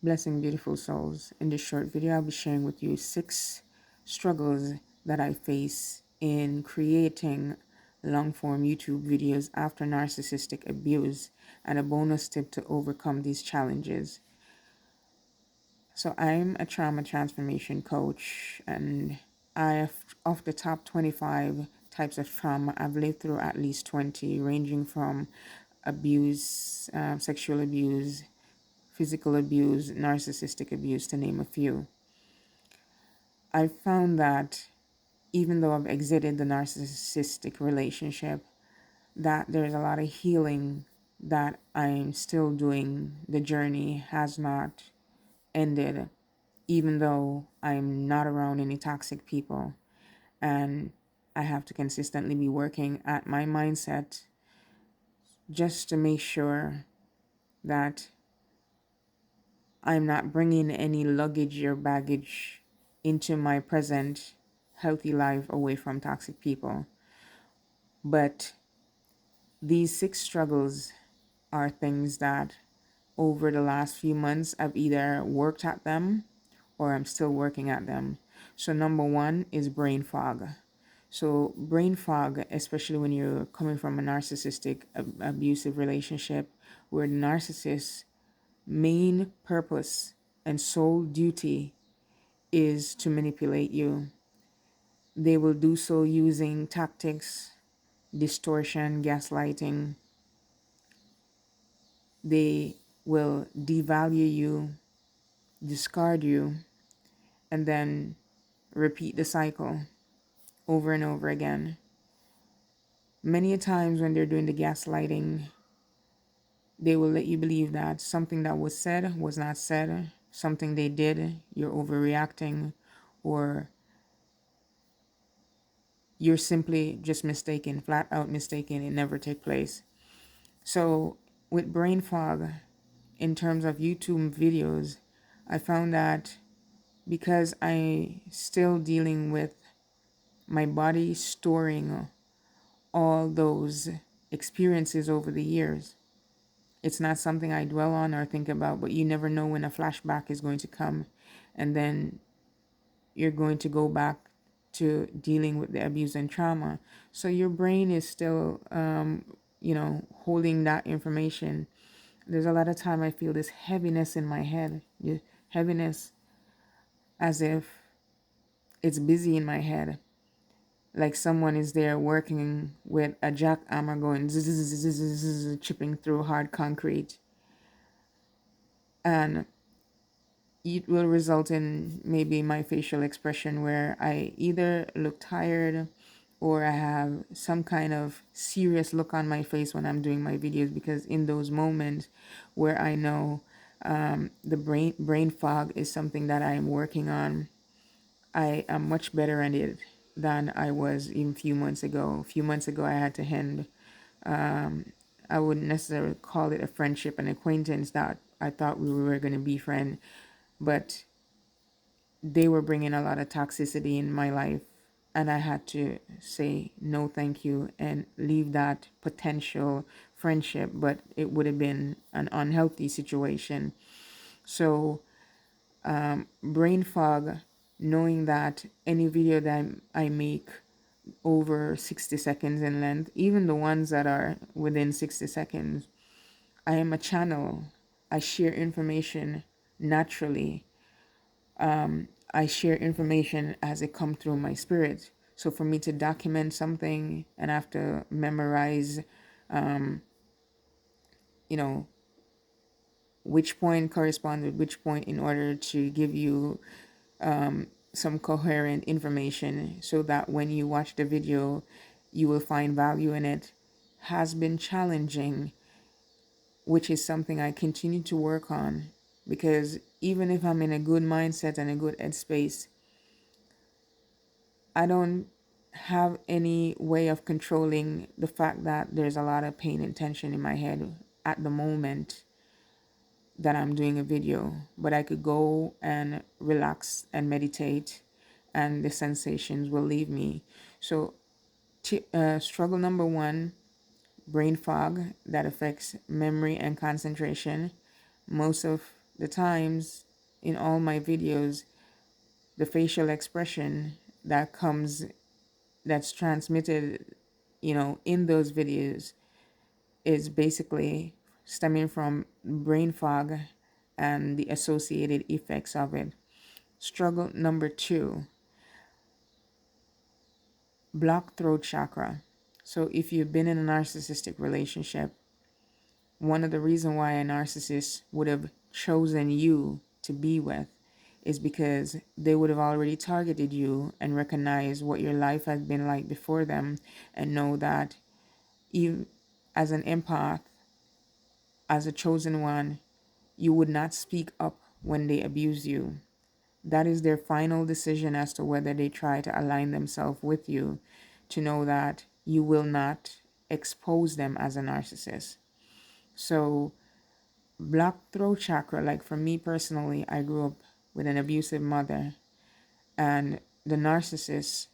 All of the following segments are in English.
Blessing, beautiful souls. In this short video, I'll be sharing with you 6 struggles that I face in creating long-form YouTube videos after narcissistic abuse and a bonus tip to overcome these challenges. So I'm a trauma transformation coach, and of the top 25 types of trauma, I've lived through at least 20, ranging from abuse, sexual abuse, physical abuse, narcissistic abuse, to name a few. I found that even though I've exited the narcissistic relationship, that there's a lot of healing that I'm still doing. The journey has not ended, even though I'm not around any toxic people. And I have to consistently be working at my mindset just to make sure that I'm not bringing any luggage or baggage into my present healthy life away from toxic people. But these 6 struggles are things that over the last few months I've either worked at them or I'm still working at them. So number 1 is brain fog. So brain fog, especially when you're coming from a narcissistic abusive relationship where the narcissist's main purpose and sole duty is to manipulate you. They will do so using tactics, distortion, gaslighting. They will devalue you, discard you, and then repeat the cycle over and over again. Many a times when they're doing the gaslighting, they will let you believe that something that was said was not said, something they did, you're overreacting, or you're simply just mistaken, flat out mistaken, it never take place. So with brain fog, in terms of YouTube videos, I found that because I still dealing with my body storing all those experiences over the years, it's not something I dwell on or think about, but you never know when a flashback is going to come, and then you're going to go back to dealing with the abuse and trauma. So your brain is still, holding that information. There's a lot of time I feel this heaviness in my head, heaviness as if it's busy in my head, like someone is there working with a jackhammer going zzz, chipping through hard concrete, and it will result in maybe my facial expression where I either look tired or I have some kind of serious look on my face when I'm doing my videos, because in those moments where I know the brain fog is something that I am working on, I am much better at it than I was even a few months ago. A few months ago, I had to end, I wouldn't necessarily call it a friendship, an acquaintance that I thought we were going to be friends, but they were bringing a lot of toxicity in my life, and I had to say no thank you and leave that potential friendship, but it would have been an unhealthy situation. So brain fog, knowing that any video that I make over 60 seconds in length, even the ones that are within 60 seconds, I am a channel. I share information naturally. I share information as it comes through my spirit. So for me to document something and have to memorize, you know, which point corresponds with which point in order to give you some coherent information so that when you watch the video, you will find value in it, has been challenging, which is something I continue to work on, because even if I'm in a good mindset and a good headspace, I don't have any way of controlling the fact that there's a lot of pain and tension in my head at the moment that I'm doing a video, but I could go and relax and meditate and the sensations will leave me. So struggle number 1, brain fog that affects memory and concentration. Most of the times in all my videos, the facial expression that's transmitted, in those videos is basically stemming from brain fog and the associated effects of it. Struggle number 2, blocked throat chakra. So if you've been in a narcissistic relationship, one of the reasons why a narcissist would have chosen you to be with is because they would have already targeted you and recognized what your life has been like before them, and know that you, as an empath, as a chosen one, you would not speak up when they abuse you. That is their final decision as to whether they try to align themselves with you, to know that you will not expose them as a narcissist. So, blocked throat chakra, like for me personally, I grew up with an abusive mother, and the narcissist,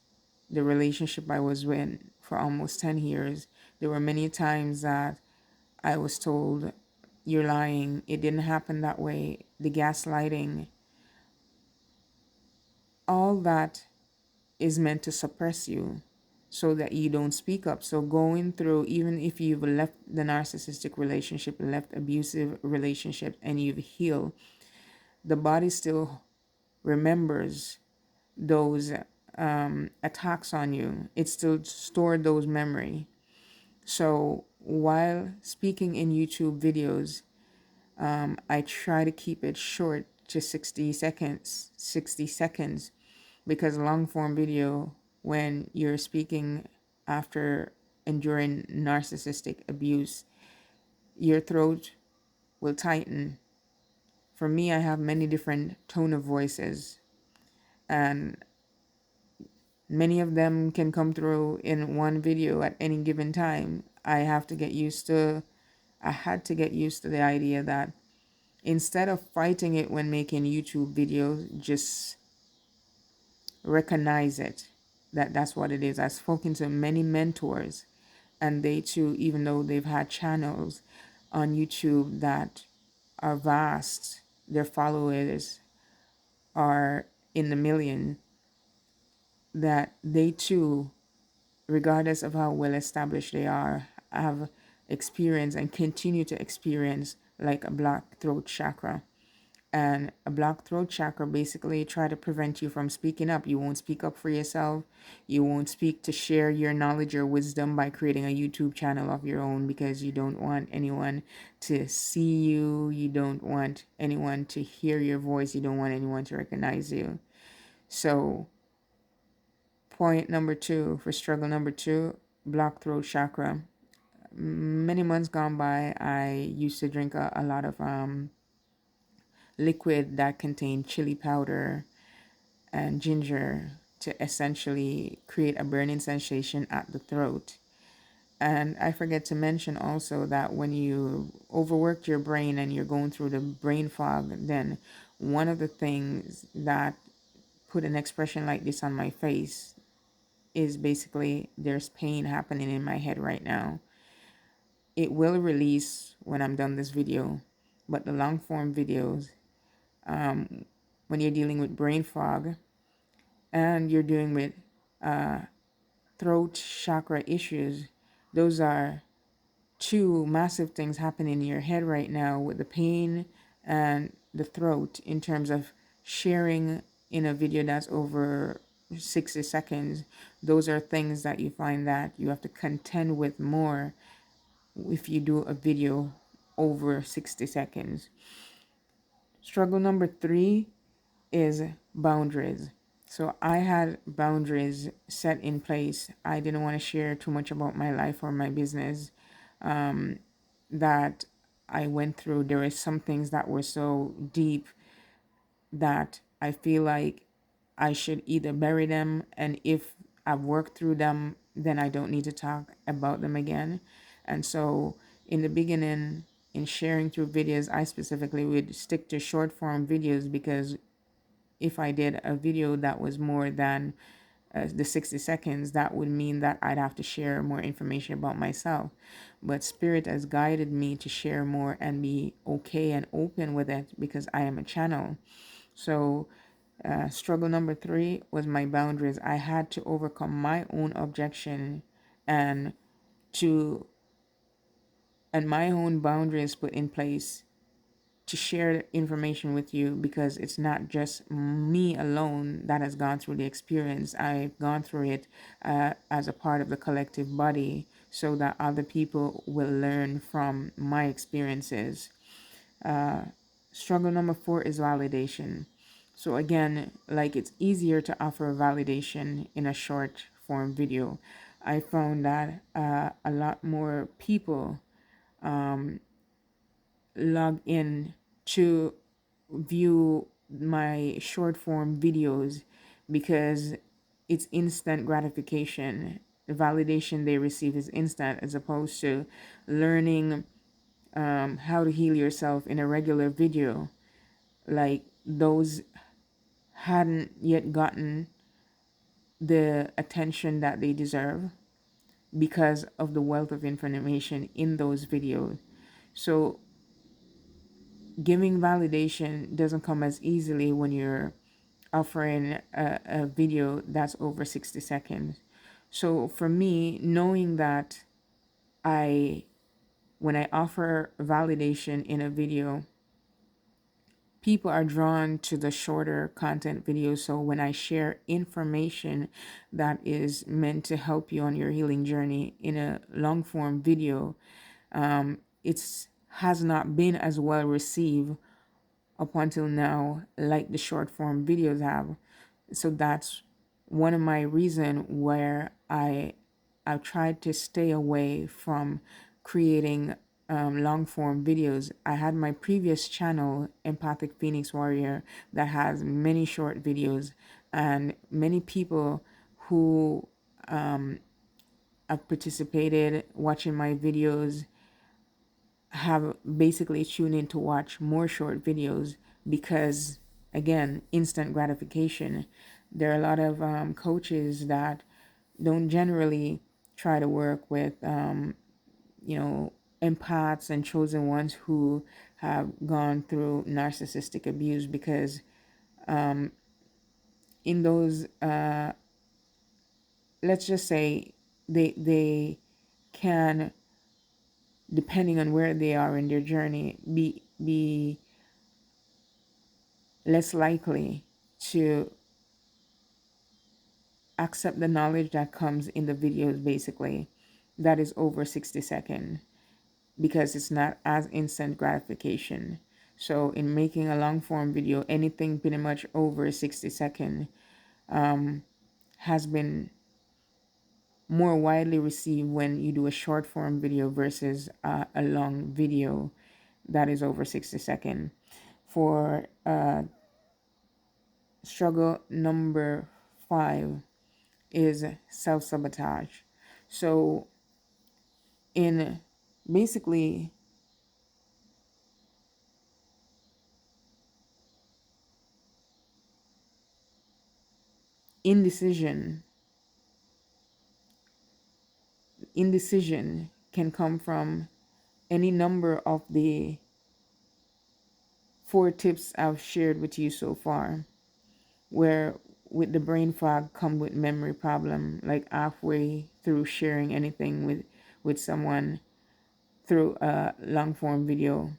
the relationship I was in for almost 10 years, there were many times that I was told, "You're lying, it didn't happen that way," the gaslighting, all that is meant to suppress you so that you don't speak up. So going through, even if you've left the narcissistic relationship, left abusive relationship, and you've healed, the body still remembers those attacks on you. It still stored those memory. So while speaking in YouTube videos, I try to keep it short to 60 seconds, because long form video, when you're speaking after enduring narcissistic abuse, your throat will tighten. For me, I have many different tone of voices, and many of them can come through in one video at any given time. I had to get used to the idea that instead of fighting it when making YouTube videos, just recognize it, that's what it is. I've spoken to many mentors, and they too, even though they've had channels on YouTube that are vast, their followers are in the million, that they too, regardless of how well established they are, have experienced and continue to experience like a blocked throat chakra. And a blocked throat chakra basically try to prevent you from speaking up. You won't speak up for yourself. You won't speak to share your knowledge or wisdom by creating a YouTube channel of your own, because you don't want anyone to see you. You don't want anyone to hear your voice. You don't want anyone to recognize you. So point number 2 for struggle number 2, blocked throat chakra. Many months gone by, I used to drink a lot of liquid that contained chili powder and ginger to essentially create a burning sensation at the throat. And I forget to mention also that when you overwork your brain and you're going through the brain fog, then one of the things that put an expression like this on my face is basically there's pain happening in my head right now. It will release when I'm done this video, but the long form videos, when you're dealing with brain fog and you're dealing with throat chakra issues, those are two massive things happening in your head right now, with the pain and the throat, in terms of sharing in a video that's over 60 seconds. Those are things that you find that you have to contend with more if you do a video over 60 seconds. Struggle number 3 is boundaries. So I had boundaries set in place. I didn't want to share too much about my life or my business that I went through. There were some things that were so deep that I feel like I should either bury them, and if I've worked through them, then I don't need to talk about them again. And so in the beginning, in sharing through videos, I specifically would stick to short form videos, because if I did a video that was more than the 60 seconds, that would mean that I'd have to share more information about myself. But Spirit has guided me to share more and be okay and open with it because I am a channel. So, struggle number 3 was my boundaries. I had to overcome my own objection and to my own boundaries put in place to share information with you, because it's not just me alone that has gone through the experience. I've gone through it as a part of the collective body so that other people will learn from my experiences. Struggle number 4 is validation. So again, like, it's easier to offer validation in a short form video. I found that a lot more people log in to view my short form videos because it's instant gratification. The validation they receive is instant, as opposed to learning how to heal yourself in a regular video. Like, those hadn't yet gotten the attention that they deserve because of the wealth of information in those videos. So giving validation doesn't come as easily when you're offering a video that's over 60 seconds. So for me, knowing that I when I offer validation in a video, people are drawn to the shorter content videos. So when I share information that is meant to help you on your healing journey in a long form video, it's has not been as well received up until now like the short form videos have. So that's one of my reasons where I've tried to stay away from creating long form videos. I had my previous channel, Empathic Phoenixwarrior, that has many short videos, and many people who have participated watching my videos have basically tuned in to watch more short videos because, again, instant gratification. There are a lot of coaches that don't generally try to work with empaths and chosen ones who have gone through narcissistic abuse, because in those let's just say they can, depending on where they are in their journey, be less likely to accept the knowledge that comes in the videos, basically, that is over 60 seconds, because it's not as instant gratification. So in making a long form video, anything pretty much over 60 seconds has been more widely received when you do a short form video versus a long video that is over 60 seconds. For struggle number 5 is self-sabotage. So in basically indecision can come from any number of the 4 tips I've shared with you so far, where with the brain fog come with memory problem, like halfway through sharing anything with someone through a long form video,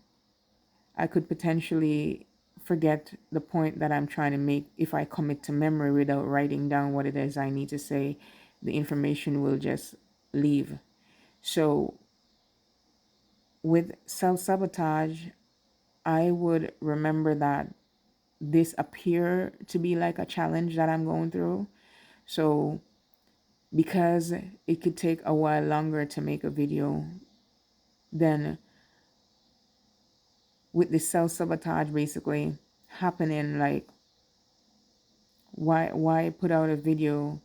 I could potentially forget the point that I'm trying to make. If I commit to memory without writing down what it is I need to say, the information will just leave. So with self-sabotage, I would remember that this appear to be like a challenge that I'm going through. So because it could take a while longer to make a video, then with the self-sabotage basically happening, like, why put out a video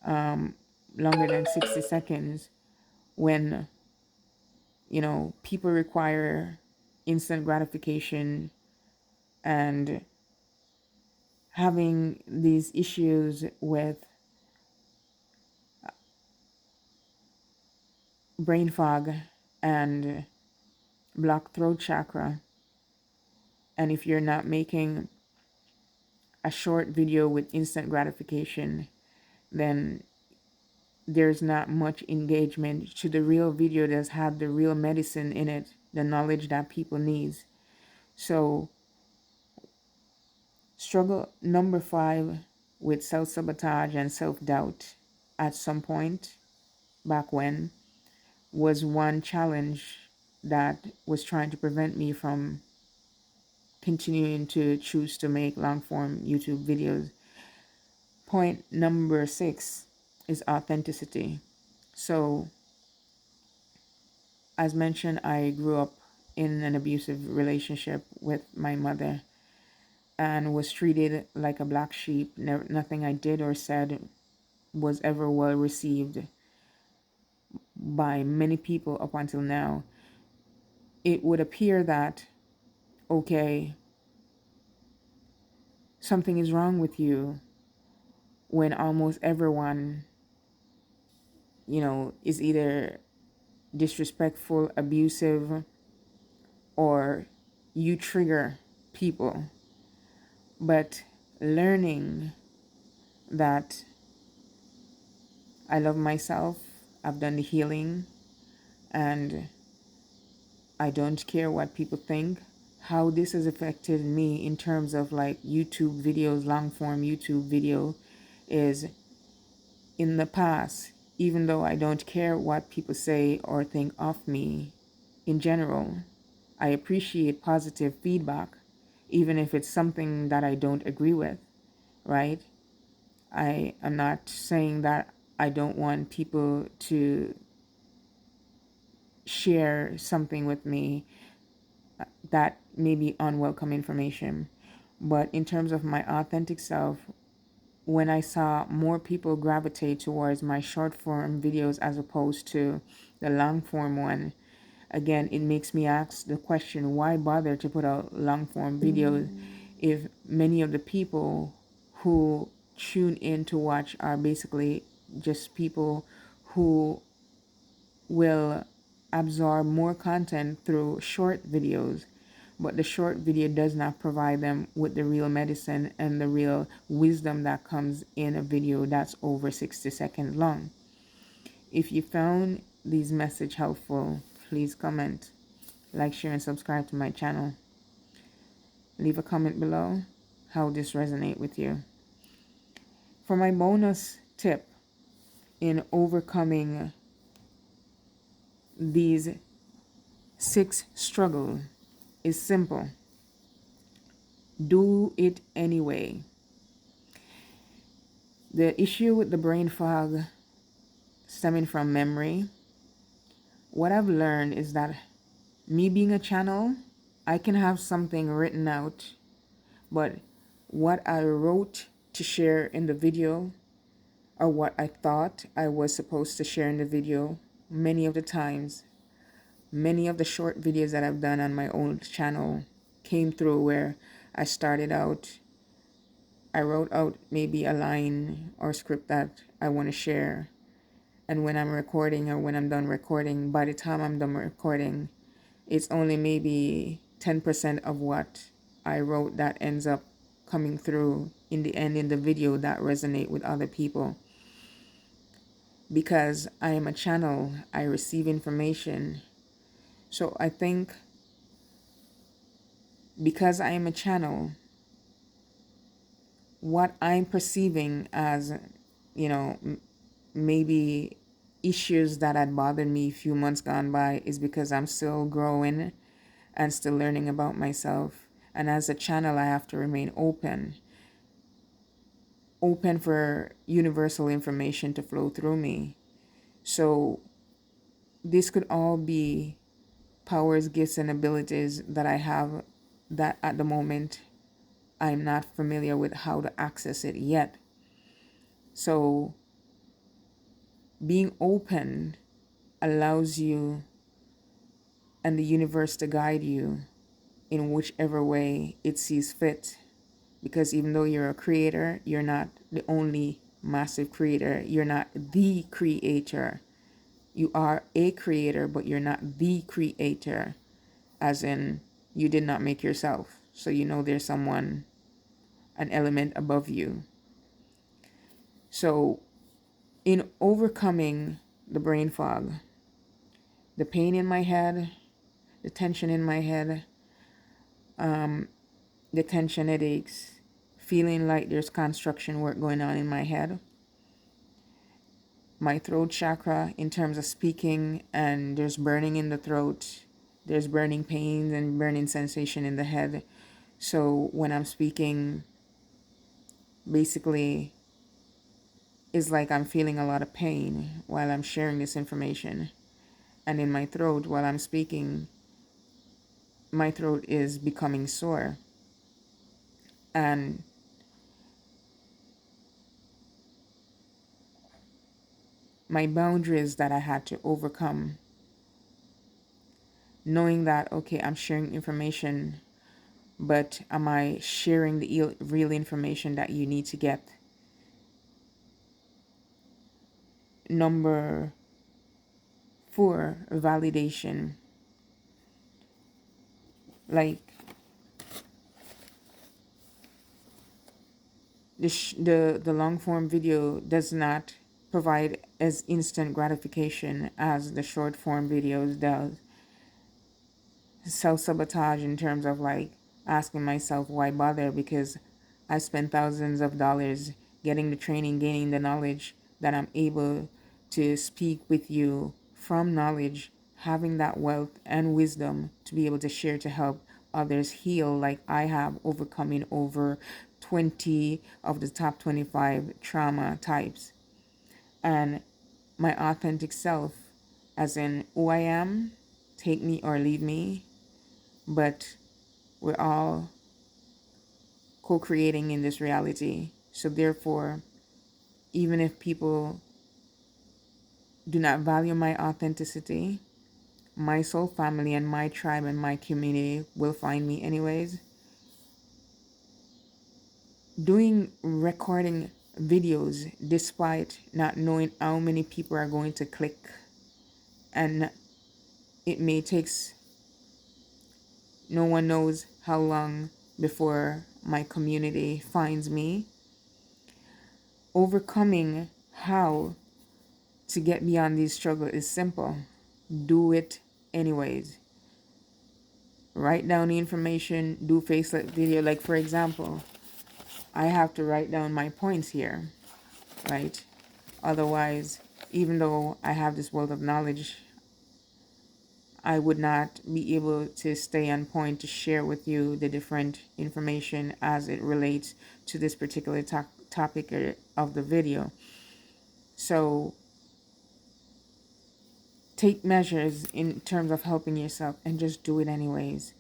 longer than 60 seconds when people require instant gratification, and having these issues with brain fog and blocked throat chakra. And if you're not making a short video with instant gratification, then there's not much engagement to the real video that's had the real medicine in it, the knowledge that people need. So struggle number 5 with self-sabotage and self-doubt at some point back when was one challenge that was trying to prevent me from continuing to choose to make long-form YouTube videos. Point number 6 is authenticity. So as mentioned, I grew up in an abusive relationship with my mother and was treated like a black sheep. Nothing I did or said was ever well received by many people up until now. It would appear that, okay, something is wrong with you when almost everyone, is either disrespectful, abusive, or you trigger people. But learning that I love myself, I've done the healing, and I don't care what people think. How this has affected me in terms of like YouTube videos, long form YouTube video, is in the past, even though I don't care what people say or think of me in general, I appreciate positive feedback, even if it's something that I don't agree with, right? I am not saying that I don't want people to share something with me that may be unwelcome information. But in terms of my authentic self, when I saw more people gravitate towards my short form videos as opposed to the long form one, again, it makes me ask the question, why bother to put out long form videos if many of the people who tune in to watch are basically just people who will absorb more content through short videos, but the short video does not provide them with the real medicine and the real wisdom that comes in a video that's over 60 seconds long. If you found these message helpful, please comment, like, share, and subscribe to my channel. Leave a comment below how this resonate with you. For my bonus tip in overcoming these 6 struggles is simple. Do it anyway. The issue with the brain fog stemming from memory, what I've learned is that me being a channel, I can have something written out, but what I wrote to share in the video or what I thought I was supposed to share in the video, many of the times, many of the short videos that I've done on my own channel came through where I started out, I wrote out maybe a line or script that I want to share. And when I'm recording or when I'm done recording, by the time I'm done recording, it's only maybe 10% of what I wrote that ends up coming through in the end in the video that resonate with other people. Because I am a channel, I receive information. So I think because I am a channel, what I'm perceiving as, maybe issues that had bothered me a few months gone by is because I'm still growing and still learning about myself. And as a channel, I have to remain open for universal information to flow through me. So this could all be powers, gifts, and abilities that I have that at the moment I'm not familiar with how to access it yet. So being open allows you and the universe to guide you in whichever way it sees fit. Because even though you're a creator, you're not the only massive creator. You're not the creator. You are a creator, but you're not the creator, as in you did not make yourself. So you know there's someone, an element above you. So in overcoming the brain fog, the pain in my head, the tension in my head, the tension headaches, feeling like there's construction work going on in my head, my throat chakra in terms of speaking, and there's burning in the throat, there's burning pains and burning sensation in the head. So when I'm speaking, basically it's like I'm feeling a lot of pain while I'm sharing this information. And in my throat while I'm speaking, my throat is becoming sore. And my boundaries that I had to overcome, knowing that, okay, I'm sharing information, but am I sharing the real information that you need to get? Number 4, validation. Like the long form video does not provide as instant gratification as the short form videos does. Self-sabotage in terms of like asking myself why bother, because I spent thousands of dollars getting the training, gaining the knowledge that I'm able to speak with you from knowledge, having that wealth and wisdom to be able to share to help others heal, like I have, overcoming over 20 of the top 25 trauma types. And my authentic self, as in who I am, take me or leave me, but we're all co-creating in this reality. So therefore, even if people do not value my authenticity, my soul family and my tribe and my community will find me anyways. Doing recording videos despite not knowing how many people are going to click, and it may takes, no one knows how long before my community finds me. Overcoming how to get beyond these struggles is simple. Do it anyways. Write down the information, do faceless video. Like for example, I have to write down my points here, right? Otherwise, even though I have this wealth of knowledge, I would not be able to stay on point to share with you the different information as it relates to this particular topic of the video. So take measures in terms of helping yourself and just do it anyways.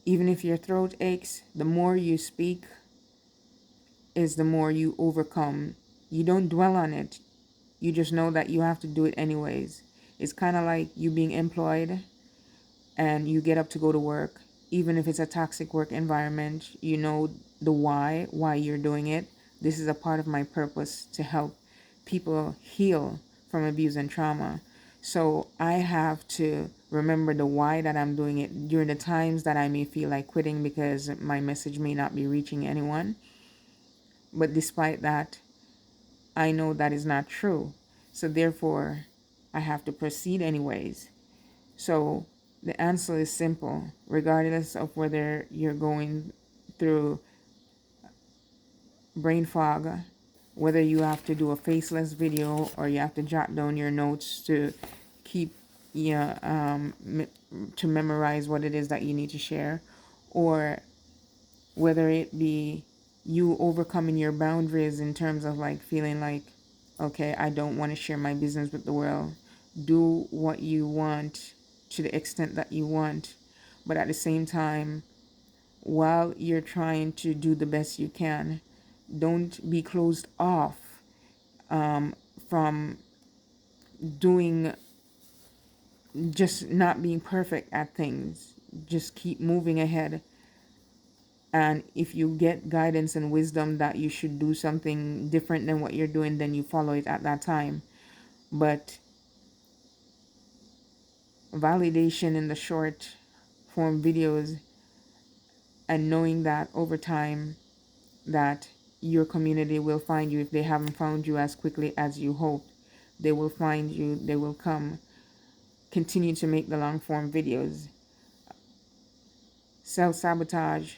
Even if your throat aches, the more you speak is the more you overcome. You don't dwell on it. You just know that you have to do it anyways. It's kind of like you being employed and you get up to go to work. Even if it's a toxic work environment, you know the why you're doing it. This is a part of my purpose to help people heal from abuse and trauma. So I have to remember the why that I'm doing it during the times that I may feel like quitting because my message may not be reaching anyone. But despite that, I know that is not true. So therefore, I have to proceed anyways. So the answer is simple. Regardless of whether you're going through brain fog, whether you have to do a faceless video or you have to jot down your notes to keep, to memorize what it is that you need to share, or whether it be you overcoming your boundaries in terms of like feeling like, okay, I don't want to share my business with the world. Do what you want to the extent that you want, but at the same time, while you're trying to do the best you can, don't be closed off from doing, just not being perfect at things. Just keep moving ahead. And if you get guidance and wisdom that you should do something different than what you're doing, then you follow it at that time. But validation in the short form videos, and knowing that over time that your community will find you. If they haven't found you as quickly as you hoped, they will find you, they will come. Continue to make the long form videos. Self-sabotage,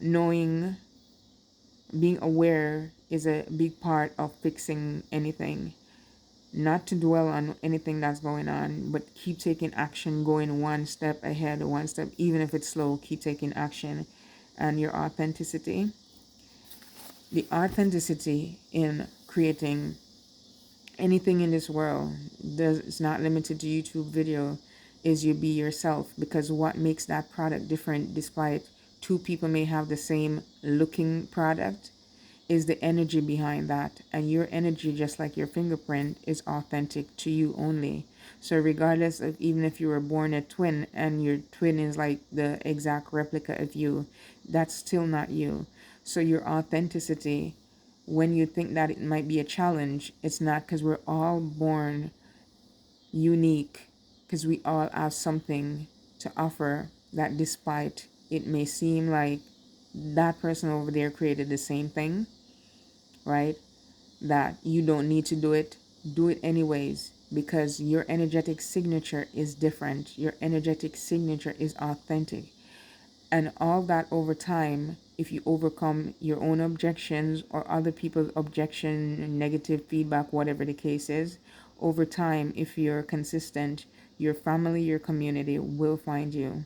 knowing, being aware is a big part of fixing anything. Not to dwell on anything that's going on, but keep taking action, going one step ahead, one step, even if it's slow, keep taking action. And your authenticity, the authenticity in creating anything in this world, it's not limited to YouTube video, is you be yourself. Because what makes that product different, despite two people may have the same looking product, is the energy behind that. And your energy, just like your fingerprint, is authentic to you only. So regardless of, even if you were born a twin and your twin is like the exact replica of you, that's still not you. So your authenticity, when you think that it might be a challenge, it's not, because we're all born unique, because we all have something to offer, that despite it may seem like that person over there created the same thing, right? That you don't need to do it anyways, because your energetic signature is different. Your energetic signature is authentic. And all that over time, if you overcome your own objections or other people's objection, negative feedback, whatever the case is, over time, if you're consistent, your family, your community will find you.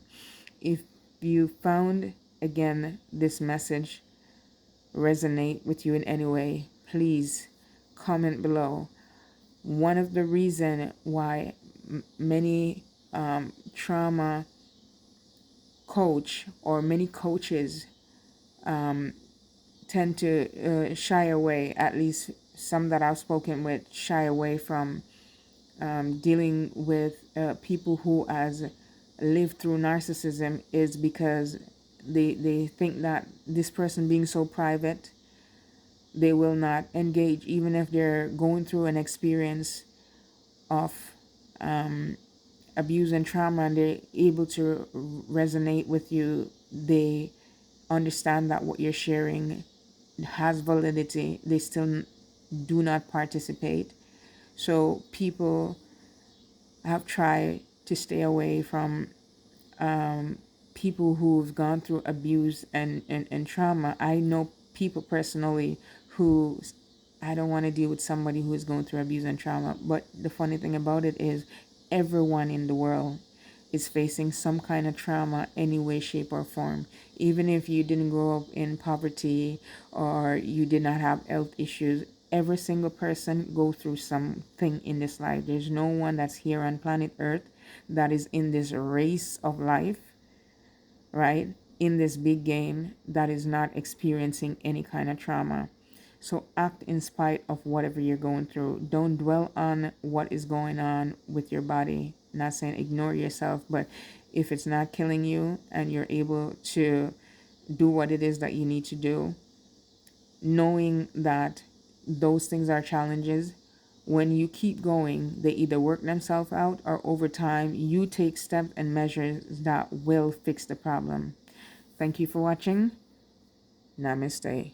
If you found, again, this message resonate with you in any way, please comment below. One of the reasons why many trauma coach or many coaches tend to shy away, at least some that I've spoken with, shy away from dealing with people who has lived through narcissism, is because they think that this person being so private, they will not engage, even if they're going through an experience of abuse and trauma, and they're able to resonate with you. They understand that what you're sharing has validity. They still do not participate. So people have tried to stay away from people who've gone through abuse and trauma. I know people personally who, I don't want to deal with somebody who is going through abuse and trauma. But the funny thing about it is, everyone in the world is facing some kind of trauma, any way, shape, or form. Even if you didn't grow up in poverty or you did not have health issues, every single person go through something in this life. There's no one that's here on planet Earth that is in this race of life, right? In this big game, that is not experiencing any kind of trauma. So act in spite of whatever you're going through. Don't dwell on what is going on with your body. Not saying ignore yourself, but if it's not killing you and you're able to do what it is that you need to do, knowing that those things are challenges, when you keep going, they either work themselves out, or over time, you take steps and measures that will fix the problem. Thank you for watching. Namaste.